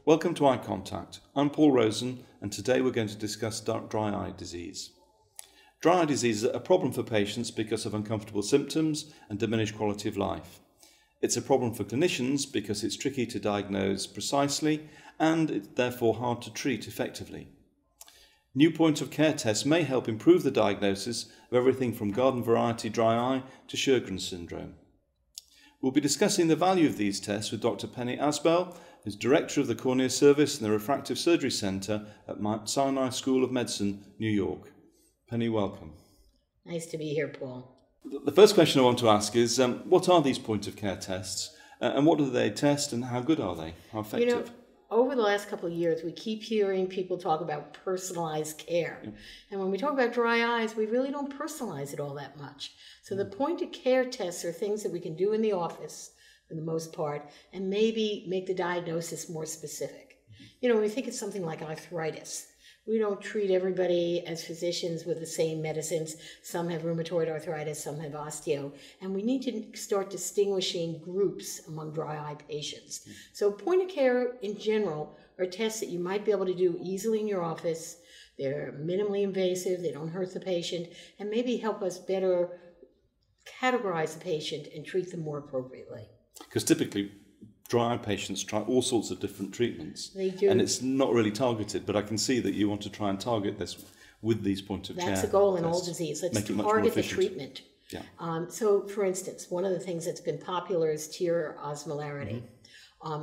Welcome to Eye Contact. I'm Paul Rosen, and today we're going to discuss dry eye disease. Dry eye disease is a problem for patients because of uncomfortable symptoms and diminished quality of life. It's a problem for clinicians because it's tricky to diagnose precisely and it's therefore hard to treat effectively. New point of care tests may help improve the diagnosis of everything from garden variety dry eye to Sjögren's syndrome. We'll be discussing the value of these tests with Dr. Penny Asbell, who's Director of the Cornea Service in the Refractive Surgery Centre at Mount Sinai School of Medicine, New York. Penny, welcome. Nice to be here, Paul. The first question I want to ask is, what are these point of care tests and what do they test and how good are they? How effective? You know, over the last couple of years, we keep hearing people talk about personalized care. Yep. And when we talk about dry eyes, we really don't personalize it all that much. So the point of care tests are things that we can do in the office for the most part and maybe make the diagnosis more specific. You know, when we think of something like arthritis, we don't treat everybody as physicians with the same medicines. Some have rheumatoid arthritis, some have osteo, and we need to start distinguishing groups among dry eye patients. So point of care in general are tests that you might be able to do easily in your office. They're minimally invasive, they don't hurt the patient, and maybe help us better categorize the patient and treat them more appropriately. Because typically, dry eye patients try all sorts of different treatments. They do. And it's not really targeted, but I can see that you want to try and target this with these point of care. That's the goal in all disease. Let's target the treatment. Yeah. So, for instance, one of the things that's been popular is tear osmolarity.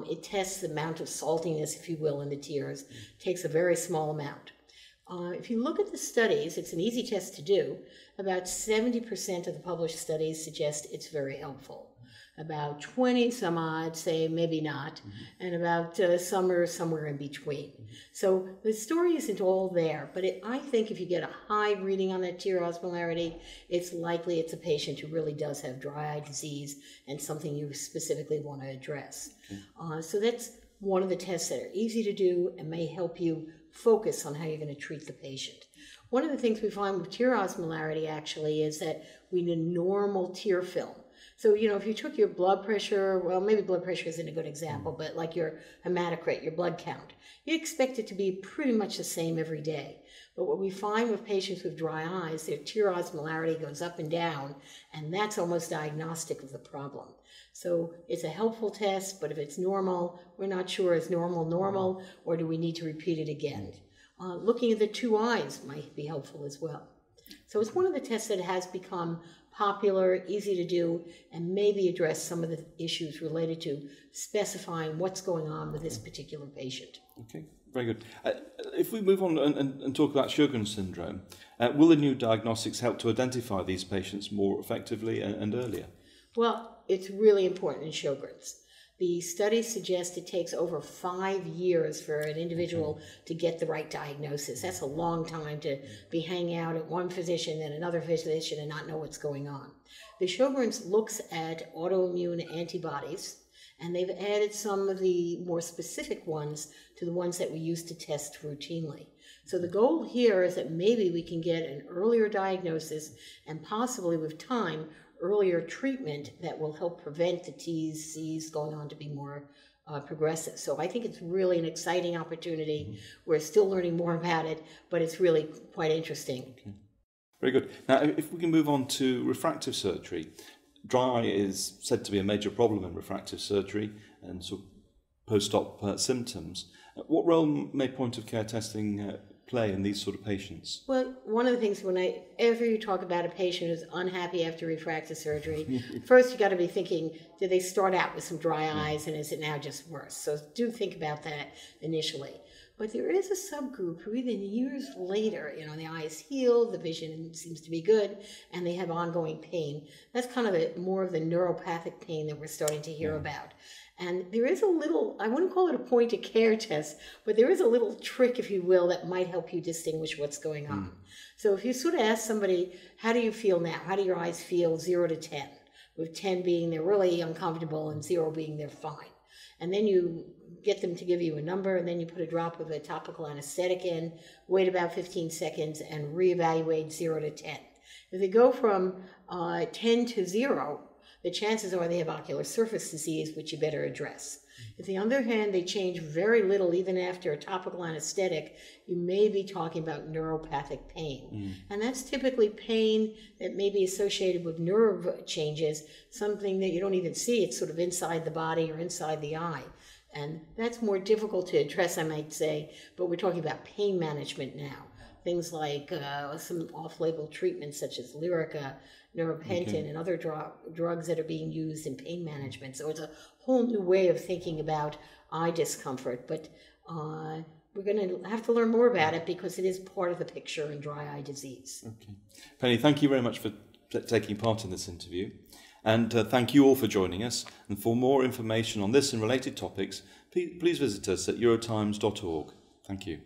It tests the amount of saltiness, if you will, in the tears. Takes a very small amount. If you look at the studies, it's an easy test to do. About 70% of the published studies suggest it's very helpful. About 20 some odd say maybe not, and about some are somewhere in between. So the story isn't all there, but I think if you get a high reading on that tear osmolarity, it's likely it's a patient who really does have dry eye disease and something you specifically want to address. So that's one of the tests that are easy to do and may help you focus on how you're going to treat the patient. One of the things we find with tear osmolarity actually is that we need a normal tear film. So, you know, if you took your blood pressure, well, maybe blood pressure isn't a good example, but like your hematocrit, your blood count, you expect it to be pretty much the same every day. But what we find with patients with dry eyes, their tear osmolarity goes up and down, and that's almost diagnostic of the problem. So it's a helpful test, but if it's normal, we're not sure is normal, or do we need to repeat it again? Looking at the two eyes might be helpful as well. So it's one of the tests that has become popular, easy to do, and maybe address some of the issues related to specifying what's going on with this particular patient. Okay, very good. If we move on and talk about Sjögren's syndrome, will the new diagnostics help to identify these patients more effectively and earlier? Well, it's really important in Sjögren's. The studies suggest it takes over 5 years for an individual to get the right diagnosis. That's a long time to be hanging out at one physician and another physician and not know what's going on. The Sjögren's looks at autoimmune antibodies, and they've added some of the more specific ones to the ones that we used to test routinely. So the goal here is that maybe we can get an earlier diagnosis and possibly with time earlier treatment that will help prevent the T's, C's going on to be more progressive. So I think it's really an exciting opportunity. We're still learning more about it, but it's really quite interesting. Okay. Very good. Now, if we can move on to refractive surgery. Dry eye is said to be a major problem in refractive surgery and sort of post-op symptoms. What role may point-of-care testing play in these sort of patients? Well, one of the things whenever you talk about a patient who's unhappy after refractive surgery, first you got to be thinking, did they start out with some dry eyes and is it now just worse? So do think about that initially. But there is a subgroup who even years later, you know, the eye is healed, the vision seems to be good, and they have ongoing pain. That's kind of more of the neuropathic pain that we're starting to hear about. And there is a little, I wouldn't call it a point of care test, but there is a little trick, if you will, that might help you distinguish what's going on. So if you sort of ask somebody, how do you feel now? How do your eyes feel 0 to 10? With 10 being they're really uncomfortable and 0 being they're fine. And then you get them to give you a number, and then you put a drop of a topical anesthetic in, wait about 15 seconds, and reevaluate 0 to 10. If they go from 10 to 0, the chances are they have ocular surface disease, which you better address. If on the other hand, they change very little even after a topical anesthetic, you may be talking about neuropathic pain. And that's typically pain that may be associated with nerve changes, something that you don't even see. It's sort of inside the body or inside the eye. And that's more difficult to address, I might say, but we're talking about pain management now. Things like some off-label treatments such as Lyrica, Neuropentin, and other drugs that are being used in pain management. So it's a whole new way of thinking about eye discomfort. But we're going to have to learn more about it because it is part of the picture in dry eye disease. Okay. Penny, thank you very much for taking part in this interview. And thank you all for joining us. And for more information on this and related topics, please visit us at eurotimes.org. Thank you.